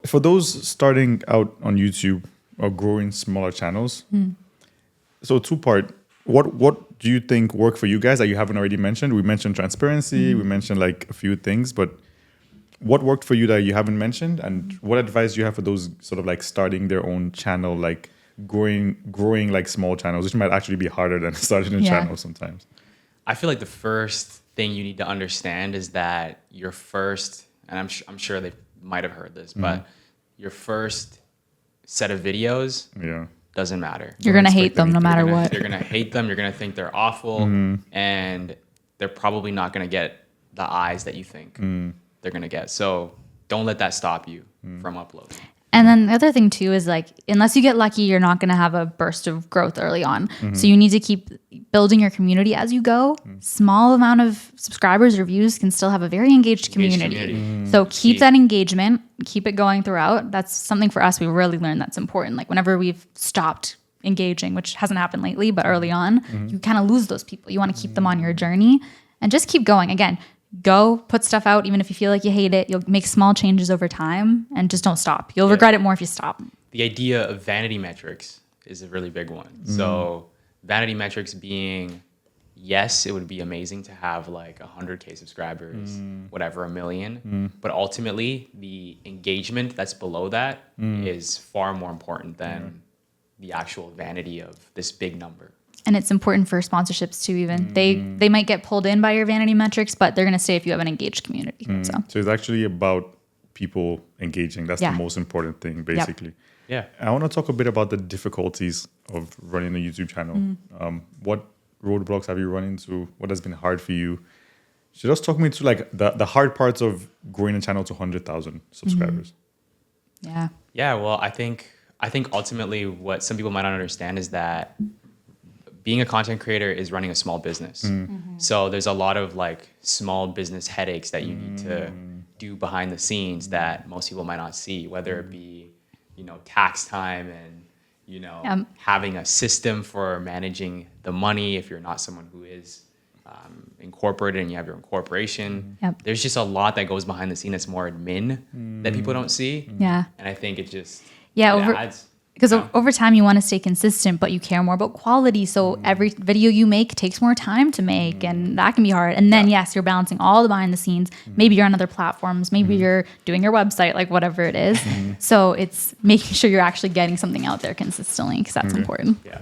for those starting out on YouTube or growing smaller channels, so two-part, what do you think work for you guys that you haven't already mentioned? We mentioned transparency, we mentioned like a few things, but what worked for you that you haven't mentioned? And what advice do you have for those sort of like starting their own channel, like growing like small channels, which might actually be harder than starting a channel sometimes? I feel like the first thing you need to understand is that your first, and I'm sure they might have heard this, but your first set of videos doesn't matter. You're going to hate them no matter what. You're going to hate them. You're going to think they're awful. And they're probably not going to get the eyes that you think they're going to get. So don't let that stop you from uploading. And then the other thing too is like, unless you get lucky, you're not going to have a burst of growth early on. So you need to keep building your community as you go. Small amount of subscribers or views can still have a very engaged community. So keep that engagement, keep it going throughout. That's something for us. We really learned that's important. Like whenever we've stopped engaging, which hasn't happened lately, but early on, you kind of lose those people. You want to keep them on your journey and just keep going. Again, go put stuff out, even if you feel like you hate it. You'll make small changes over time and just don't stop. You'll regret it more if you stop. The idea of vanity metrics is a really big one. So vanity metrics being, yes, it would be amazing to have like 100K subscribers, whatever, 1 million. But ultimately, the engagement that's below that is far more important than the actual vanity of this big number. And it's important for sponsorships too, even. They might get pulled in by your vanity metrics, but they're going to stay if you have an engaged community. So it's actually about people engaging. That's the most important thing, basically. Yeah. I want to talk a bit about the difficulties of running a YouTube channel. What roadblocks have you run into? What has been hard for you? So just talk me through like the hard parts of growing a channel to 100,000 subscribers. Yeah. Well, I think ultimately what some people might not understand is that being a content creator is running a small business. So there's a lot of like small business headaches that you need to do behind the scenes that most people might not see, whether it be, tax time and, having a system for managing the money if you're not someone who is incorporated and you have your own corporation. There's just a lot that goes behind the scene that's more admin that people don't see. Yeah. And I think it just adds. Because over time you want to stay consistent, but you care more about quality. So every video you make takes more time to make, and that can be hard. And then yes, you're balancing all the behind the scenes. Maybe you're on other platforms. Maybe you're doing your website, like whatever it is. So it's making sure you're actually getting something out there consistently, because that's important. Yeah.